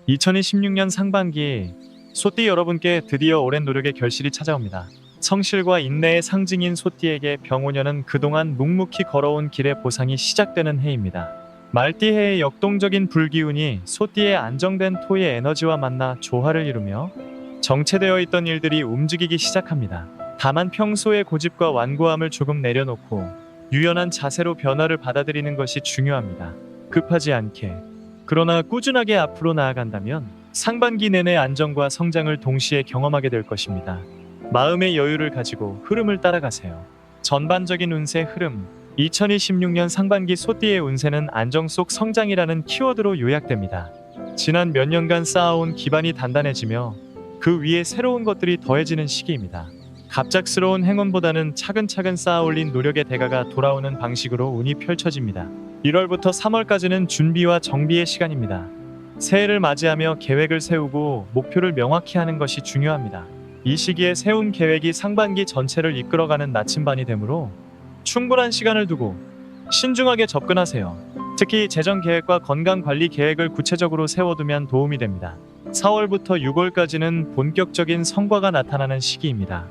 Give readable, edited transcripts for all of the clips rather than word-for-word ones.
2026년 상반기 소띠 여러분께 드디어 오랜 노력의 결실이 찾아옵니다. 성실과 인내의 상징인 소띠에게 병오년은 그동안 묵묵히 걸어온 길의 보상이 시작되는 해입니다. 말띠해의 역동적인 불기운이 소띠의 안정된 토의 에너지와 만나 조화를 이루며 정체되어 있던 일들이 움직이기 시작합니다. 다만 평소의 고집과 완고함을 조금 내려놓고 유연한 자세로 변화를 받아들이는 것이 중요합니다. 급하지 않게, 그러나 꾸준하게 앞으로 나아간다면 상반기 내내 안정과 성장을 동시에 경험하게 될 것입니다. 마음의 여유를 가지고 흐름을 따라가세요. 전반적인 운세 흐름. 2026년 상반기 소띠의 운세는 안정 속 성장이라는 키워드로 요약됩니다. 지난 몇 년간 쌓아온 기반이 단단해지며 그 위에 새로운 것들이 더해지는 시기입니다. 갑작스러운 행운보다는 차근차근 쌓아올린 노력의 대가가 돌아오는 방식으로 운이 펼쳐집니다. 1월부터 3월까지는 준비와 정비의 시간입니다. 새해를 맞이하며 계획을 세우고 목표를 명확히 하는 것이 중요합니다. 이 시기에 세운 계획이 상반기 전체를 이끌어가는 나침반이 되므로 충분한 시간을 두고 신중하게 접근하세요. 특히 재정 계획과 건강 관리 계획을 구체적으로 세워두면 도움이 됩니다. 4월부터 6월까지는 본격적인 성과가 나타나는 시기입니다.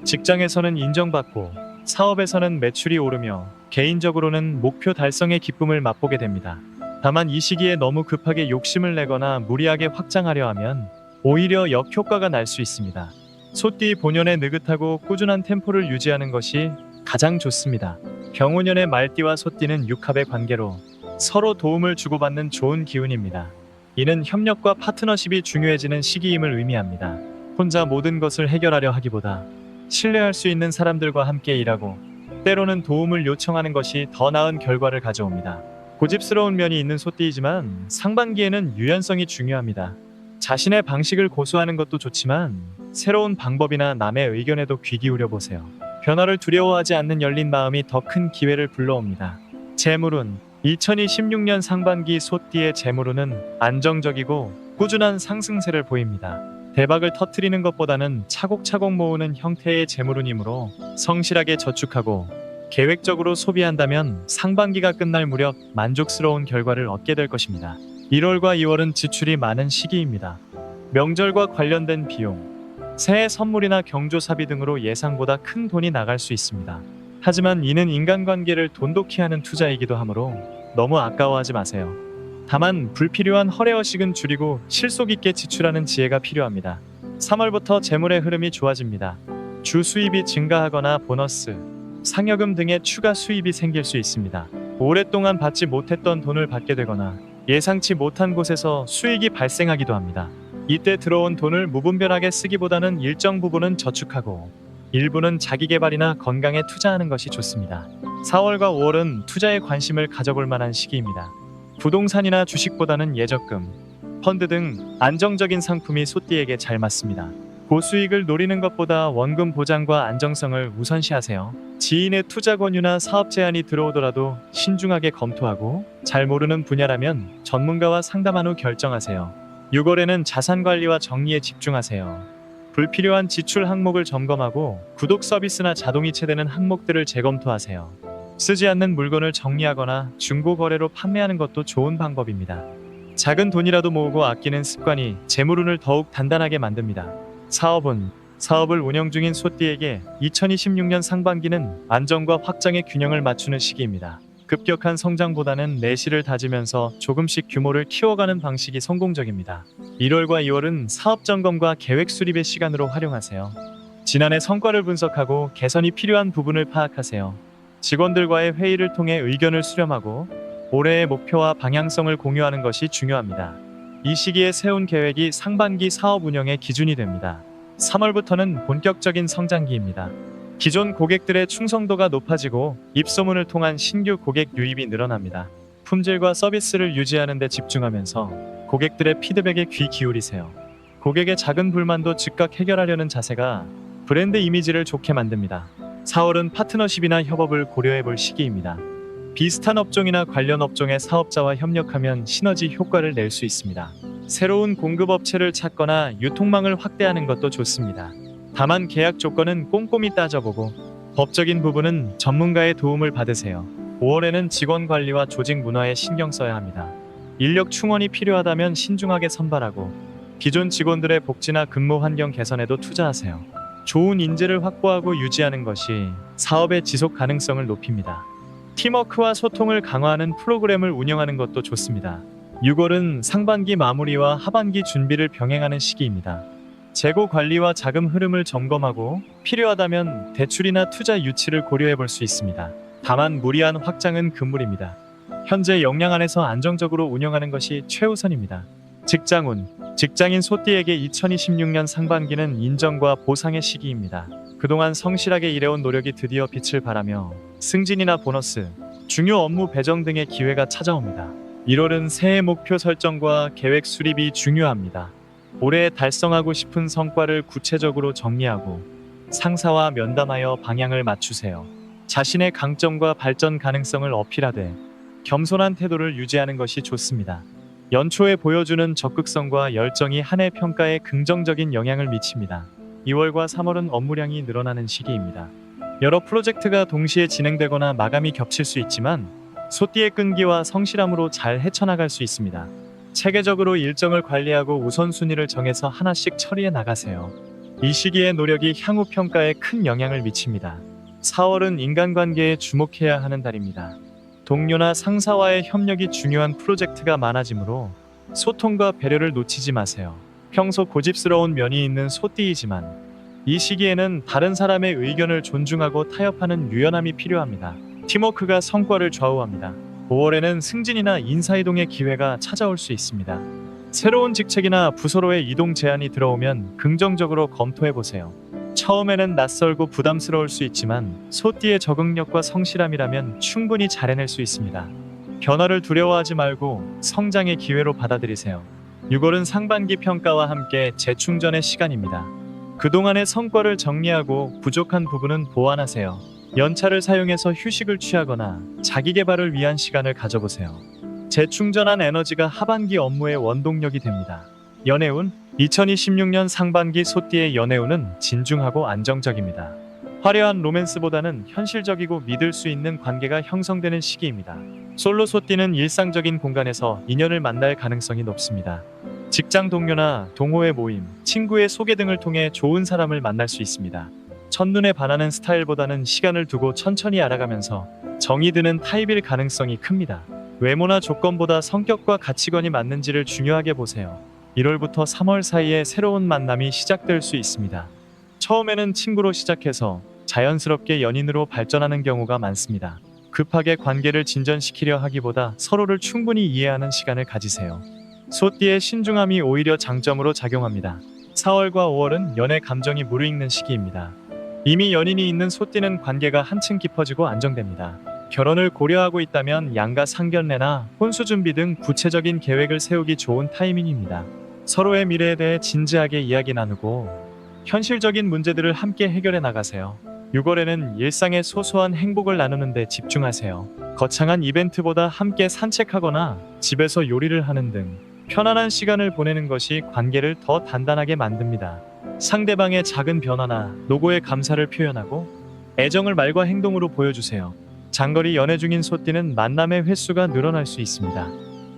직장에서는 인정받고 사업에서는 매출이 오르며 개인적으로는 목표 달성의 기쁨을 맛보게 됩니다. 다만 이 시기에 너무 급하게 욕심을 내거나 무리하게 확장하려 하면 오히려 역효과가 날 수 있습니다. 소띠 본연의 느긋하고 꾸준한 템포를 유지하는 것이 가장 좋습니다. 병오년의 말띠와 소띠는 육합의 관계로 서로 도움을 주고받는 좋은 기운입니다. 이는 협력과 파트너십이 중요해지는 시기임을 의미합니다. 혼자 모든 것을 해결하려 하기보다 신뢰할 수 있는 사람들과 함께 일하고 때로는 도움을 요청하는 것이 더 나은 결과를 가져옵니다. 고집스러운 면이 있는 소띠이지만 상반기에는 유연성이 중요합니다. 자신의 방식을 고수하는 것도 좋지만 새로운 방법이나 남의 의견에도 귀 기울여 보세요. 변화를 두려워하지 않는 열린 마음이 더 큰 기회를 불러옵니다. 재물운. 2026년 상반기 소띠의 재물운은 안정적이고 꾸준한 상승세를 보입니다. 대박을 터뜨리는 것보다는 차곡차곡 모으는 형태의 재물운이므로 성실하게 저축하고 계획적으로 소비한다면 상반기가 끝날 무렵 만족스러운 결과를 얻게 될 것입니다. 1월과 2월은 지출이 많은 시기입니다. 명절과 관련된 비용, 새해 선물이나 경조사비 등으로 예상보다 큰 돈이 나갈 수 있습니다. 하지만 이는 인간관계를 돈독히 하는 투자이기도 하므로 너무 아까워하지 마세요. 다만 불필요한 허례허식은 줄이고 실속 있게 지출하는 지혜가 필요합니다. 3월부터 재물의 흐름이 좋아집니다. 주 수입이 증가하거나 보너스, 상여금 등의 추가 수입이 생길 수 있습니다. 오랫동안 받지 못했던 돈을 받게 되거나 예상치 못한 곳에서 수익이 발생하기도 합니다. 이때 들어온 돈을 무분별하게 쓰기보다는 일정 부분은 저축하고 일부는 자기개발이나 건강에 투자하는 것이 좋습니다. 4월과 5월은 투자에 관심을 가져볼 만한 시기입니다. 부동산이나 주식보다는 예적금, 펀드 등 안정적인 상품이 소띠에게 잘 맞습니다. 고수익을 노리는 것보다 원금 보장과 안정성을 우선시하세요. 지인의 투자 권유나 사업 제안이 들어오더라도 신중하게 검토하고 잘 모르는 분야라면 전문가와 상담한 후 결정하세요. 6월에는 자산 관리와 정리에 집중하세요. 불필요한 지출 항목을 점검하고 구독 서비스나 자동이 채되는 항목들을 재검토하세요. 쓰지 않는 물건을 정리하거나 중고 거래로 판매하는 것도 좋은 방법입니다. 작은 돈이라도 모으고 아끼는 습관이 재물운을 더욱 단단하게 만듭니다. 사업을 운영 중인 소띠에게 2026년 상반기는 안정과 확장의 균형을 맞추는 시기입니다. 급격한 성장보다는 내실을 다지면서 조금씩 규모를 키워가는 방식이 성공적입니다. 1월과 2월은 사업 점검과 계획 수립의 시간으로 활용하세요. 지난해 성과를 분석하고 개선이 필요한 부분을 파악하세요. 직원들과의 회의를 통해 의견을 수렴하고 올해의 목표와 방향성을 공유하는 것이 중요합니다. 이 시기에 세운 계획이 상반기 사업 운영의 기준이 됩니다. 3월부터는 본격적인 성장기입니다. 기존 고객들의 충성도가 높아지고 입소문을 통한 신규 고객 유입이 늘어납니다. 품질과 서비스를 유지하는 데 집중하면서 고객들의 피드백에 귀 기울이세요. 고객의 작은 불만도 즉각 해결하려는 자세가 브랜드 이미지를 좋게 만듭니다. 4월은 파트너십이나 협업을 고려해 볼 시기입니다. 비슷한 업종이나 관련 업종의 사업자와 협력하면 시너지 효과를 낼 수 있습니다. 새로운 공급업체를 찾거나 유통망을 확대하는 것도 좋습니다. 다만 계약 조건은 꼼꼼히 따져보고 법적인 부분은 전문가의 도움을 받으세요. 5월에는 직원 관리와 조직 문화에 신경 써야 합니다. 인력 충원이 필요하다면 신중하게 선발하고 기존 직원들의 복지나 근무 환경 개선에도 투자하세요. 좋은 인재를 확보하고 유지하는 것이 사업의 지속 가능성을 높입니다. 팀워크와 소통을 강화하는 프로그램을 운영하는 것도 좋습니다. 6월은 상반기 마무리와 하반기 준비를 병행하는 시기입니다. 재고 관리와 자금 흐름을 점검하고 필요하다면 대출이나 투자 유치를 고려해 볼 수 있습니다. 다만 무리한 확장은 금물입니다. 현재 역량 안에서 안정적으로 운영하는 것이 최우선입니다. 직장운, 직장인 소띠에게 2026년 상반기는 인정과 보상의 시기입니다. 그동안 성실하게 일해온 노력이 드디어 빛을 발하며 승진이나 보너스, 중요 업무 배정 등의 기회가 찾아옵니다. 1월은 새해 목표 설정과 계획 수립이 중요합니다. 올해 달성하고 싶은 성과를 구체적으로 정리하고 상사와 면담하여 방향을 맞추세요. 자신의 강점과 발전 가능성을 어필하되 겸손한 태도를 유지하는 것이 좋습니다. 연초에 보여주는 적극성과 열정이 한 해 평가에 긍정적인 영향을 미칩니다. 2월과 3월은 업무량이 늘어나는 시기입니다. 여러 프로젝트가 동시에 진행되거나 마감이 겹칠 수 있지만 소띠의 끈기와 성실함으로 잘 헤쳐나갈 수 있습니다. 체계적으로 일정을 관리하고 우선순위를 정해서 하나씩 처리해 나가세요. 이 시기의 노력이 향후 평가에 큰 영향을 미칩니다. 4월은 인간관계에 주목해야 하는 달입니다. 동료나 상사와의 협력이 중요한 프로젝트가 많아지므로 소통과 배려를 놓치지 마세요. 평소 고집스러운 면이 있는 소띠이지만 이 시기에는 다른 사람의 의견을 존중하고 타협하는 유연함이 필요합니다. 팀워크가 성과를 좌우합니다. 5월에는 승진이나 인사이동의 기회가 찾아올 수 있습니다. 새로운 직책이나 부서로의 이동 제안이 들어오면 긍정적으로 검토해보세요. 처음에는 낯설고 부담스러울 수 있지만 소띠의 적응력과 성실함이라면 충분히 잘 해낼 수 있습니다. 변화를 두려워하지 말고 성장의 기회로 받아들이세요. 6월은 상반기 평가와 함께 재충전의 시간입니다. 그동안의 성과를 정리하고 부족한 부분은 보완하세요. 연차를 사용해서 휴식을 취하거나 자기 개발을 위한 시간을 가져보세요. 재충전한 에너지가 하반기 업무의 원동력이 됩니다. 연애운, 2026년 상반기 소띠의 연애운은 진중하고 안정적입니다. 화려한 로맨스보다는 현실적이고 믿을 수 있는 관계가 형성되는 시기입니다. 솔로 소띠는 일상적인 공간에서 인연을 만날 가능성이 높습니다. 직장 동료나 동호회 모임, 친구의 소개 등을 통해 좋은 사람을 만날 수 있습니다. 첫눈에 반하는 스타일보다는 시간을 두고 천천히 알아가면서 정이 드는 타입일 가능성이 큽니다. 외모나 조건보다 성격과 가치관이 맞는지를 중요하게 보세요. 1월부터 3월 사이에 새로운 만남이 시작될 수 있습니다. 처음에는 친구로 시작해서 자연스럽게 연인으로 발전하는 경우가 많습니다. 급하게 관계를 진전시키려 하기보다 서로를 충분히 이해하는 시간을 가지세요. 소띠의 신중함이 오히려 장점으로 작용합니다. 4월과 5월은 연애 감정이 무르익는 시기입니다. 이미 연인이 있는 소띠는 관계가 한층 깊어지고 안정됩니다. 결혼을 고려하고 있다면 양가 상견례나 혼수 준비 등 구체적인 계획을 세우기 좋은 타이밍입니다. 서로의 미래에 대해 진지하게 이야기 나누고 현실적인 문제들을 함께 해결해 나가세요. 6월에는 일상의 소소한 행복을 나누는 데 집중하세요. 거창한 이벤트보다 함께 산책하거나 집에서 요리를 하는 등 편안한 시간을 보내는 것이 관계를 더 단단하게 만듭니다. 상대방의 작은 변화나 노고에 감사를 표현하고 애정을 말과 행동으로 보여주세요. 장거리 연애 중인 소띠는 만남의 횟수가 늘어날 수 있습니다.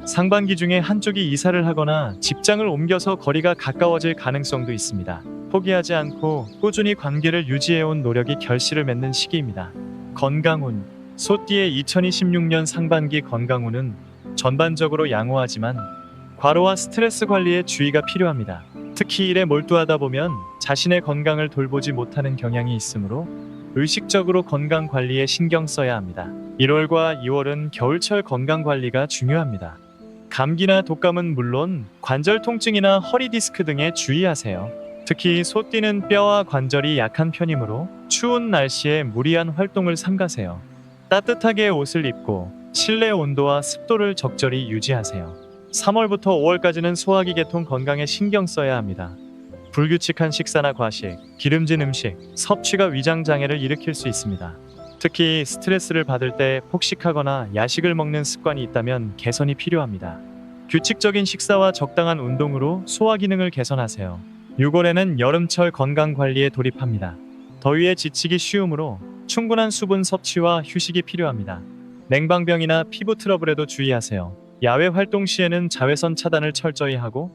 상반기 중에 한쪽이 이사를 하거나 직장을 옮겨서 거리가 가까워질 가능성도 있습니다. 포기하지 않고 꾸준히 관계를 유지해온 노력이 결실을 맺는 시기입니다. 건강운, 소띠의 2026년 상반기 건강운은 전반적으로 양호하지만 과로와 스트레스 관리에 주의가 필요합니다. 특히 일에 몰두하다 보면 자신의 건강을 돌보지 못하는 경향이 있으므로 의식적으로 건강 관리에 신경 써야 합니다. 1월과 2월은 겨울철 건강 관리가 중요합니다. 감기나 독감은 물론 관절 통증이나 허리 디스크 등에 주의하세요. 특히 소띠는 뼈와 관절이 약한 편이므로 추운 날씨에 무리한 활동을 삼가세요. 따뜻하게 옷을 입고 실내 온도와 습도를 적절히 유지하세요. 3월부터 5월까지는 소화기 계통 건강에 신경 써야 합니다. 불규칙한 식사나 과식, 기름진 음식, 섭취가 위장 장애를 일으킬 수 있습니다. 특히 스트레스를 받을 때 폭식하거나 야식을 먹는 습관이 있다면 개선이 필요합니다. 규칙적인 식사와 적당한 운동으로 소화 기능을 개선하세요. 6월에는 여름철 건강 관리에 돌입합니다. 더위에 지치기 쉬우므로 충분한 수분 섭취와 휴식이 필요합니다. 냉방병이나 피부 트러블에도 주의하세요. 야외 활동 시에는 자외선 차단을 철저히 하고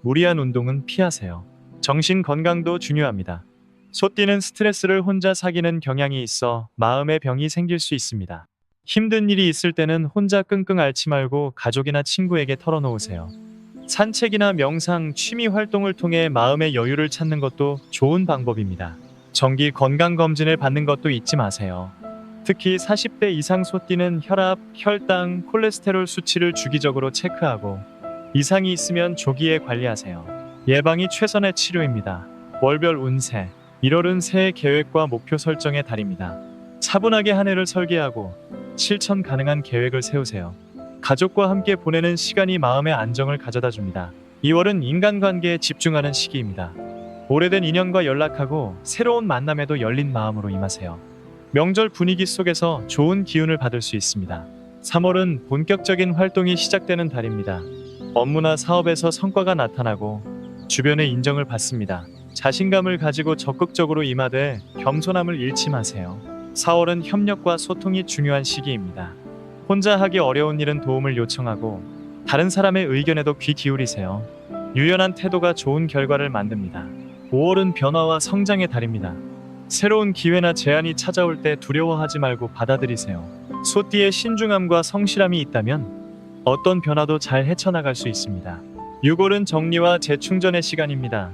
무리한 운동은 피하세요. 정신 건강도 중요합니다. 소띠는 스트레스를 혼자 사귀는 경향이 있어 마음의 병이 생길 수 있습니다. 힘든 일이 있을 때는 혼자 끙끙 앓지 말고 가족이나 친구에게 털어놓으세요. 산책이나 명상, 취미 활동을 통해 마음의 여유를 찾는 것도 좋은 방법입니다. 정기 건강검진을 받는 것도 잊지 마세요. 특히 40대 이상 소띠는 혈압, 혈당, 콜레스테롤 수치를 주기적으로 체크하고 이상이 있으면 조기에 관리하세요. 예방이 최선의 치료입니다. 월별 운세 1월은 새해 계획과 목표 설정의 달입니다. 차분하게 한 해를 설계하고 실천 가능한 계획을 세우세요. 가족과 함께 보내는 시간이 마음의 안정을 가져다 줍니다. 2월은 인간관계에 집중하는 시기입니다. 오래된 인연과 연락하고 새로운 만남에도 열린 마음으로 임하세요. 명절 분위기 속에서 좋은 기운을 받을 수 있습니다. 3월은 본격적인 활동이 시작되는 달입니다. 업무나 사업에서 성과가 나타나고 주변의 인정을 받습니다. 자신감을 가지고 적극적으로 임하되 겸손함을 잃지 마세요. 4월은 협력과 소통이 중요한 시기입니다. 혼자 하기 어려운 일은 도움을 요청하고 다른 사람의 의견에도 귀 기울이세요. 유연한 태도가 좋은 결과를 만듭니다. 5월은 변화와 성장의 달입니다. 새로운 기회나 제안이 찾아올 때 두려워하지 말고 받아들이세요. 소띠의 신중함과 성실함이 있다면 어떤 변화도 잘 헤쳐나갈 수 있습니다. 6월은 정리와 재충전의 시간입니다.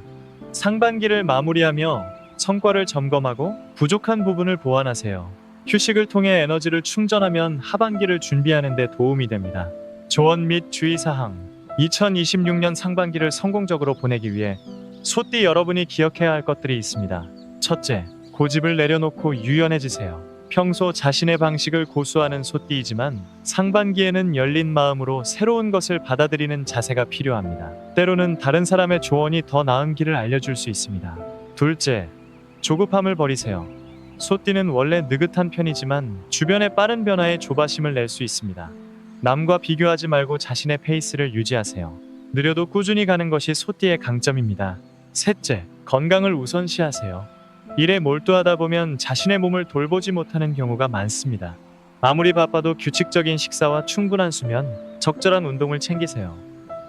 상반기를 마무리하며 성과를 점검하고 부족한 부분을 보완하세요. 휴식을 통해 에너지를 충전하면 하반기를 준비하는 데 도움이 됩니다. 조언 및 주의사항 2026년 상반기를 성공적으로 보내기 위해 소띠 여러분이 기억해야 할 것들이 있습니다. 첫째, 고집을 내려놓고 유연해지세요. 평소 자신의 방식을 고수하는 소띠이지만 상반기에는 열린 마음으로 새로운 것을 받아들이는 자세가 필요합니다. 때로는 다른 사람의 조언이 더 나은 길을 알려줄 수 있습니다. 둘째, 조급함을 버리세요. 소띠는 원래 느긋한 편이지만 주변의 빠른 변화에 조바심을 낼 수 있습니다. 남과 비교하지 말고 자신의 페이스를 유지하세요. 느려도 꾸준히 가는 것이 소띠의 강점입니다. 셋째, 건강을 우선시하세요. 일에 몰두하다 보면 자신의 몸을 돌보지 못하는 경우가 많습니다. 아무리 바빠도 규칙적인 식사와 충분한 수면, 적절한 운동을 챙기세요.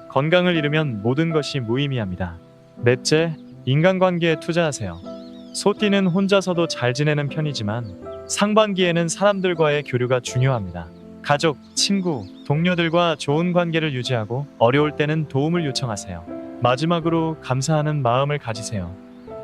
건강을 잃으면 모든 것이 무의미합니다. 넷째, 인간관계에 투자하세요. 소띠는 혼자서도 잘 지내는 편이지만 상반기에는 사람들과의 교류가 중요합니다. 가족, 친구, 동료들과 좋은 관계를 유지하고 어려울 때는 도움을 요청하세요. 마지막으로 감사하는 마음을 가지세요.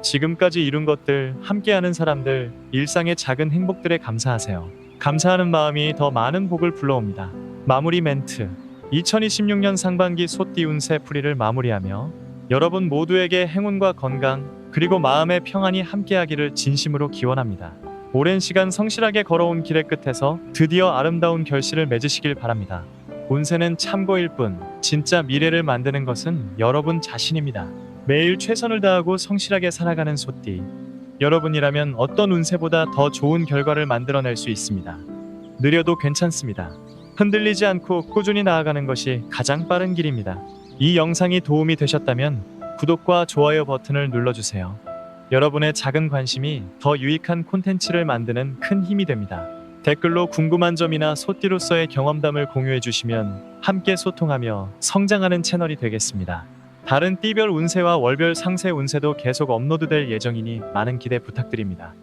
지금까지 이룬 것들, 함께하는 사람들, 일상의 작은 행복들에 감사하세요. 감사하는 마음이 더 많은 복을 불러옵니다. 마무리 멘트 2026년 상반기 소띠 운세 풀이를 마무리하며 여러분 모두에게 행운과 건강 그리고 마음의 평안이 함께하기를 진심으로 기원합니다. 오랜 시간 성실하게 걸어온 길의 끝에서 드디어 아름다운 결실을 맺으시길 바랍니다. 운세는 참고일 뿐 진짜 미래를 만드는 것은 여러분 자신입니다. 매일 최선을 다하고 성실하게 살아가는 소띠. 여러분이라면 어떤 운세보다 더 좋은 결과를 만들어낼 수 있습니다. 느려도 괜찮습니다. 흔들리지 않고 꾸준히 나아가는 것이 가장 빠른 길입니다. 이 영상이 도움이 되셨다면 구독과 좋아요 버튼을 눌러주세요. 여러분의 작은 관심이 더 유익한 콘텐츠를 만드는 큰 힘이 됩니다. 댓글로 궁금한 점이나 소띠로서의 경험담을 공유해 주시면 함께 소통하며 성장하는 채널이 되겠습니다. 다른 띠별 운세와 월별 상세 운세도 계속 업로드될 예정이니 많은 기대 부탁드립니다.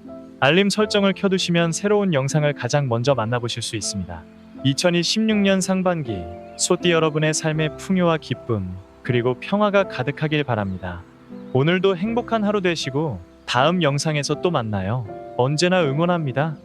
알림 설정을 켜두시면 새로운 영상을 가장 먼저 만나보실 수 있습니다. 2026년 상반기 소띠 여러분의 삶의 풍요와 기쁨 그리고 평화가 가득하길 바랍니다. 오늘도 행복한 하루 되시고 다음 영상에서 또 만나요. 언제나 응원합니다.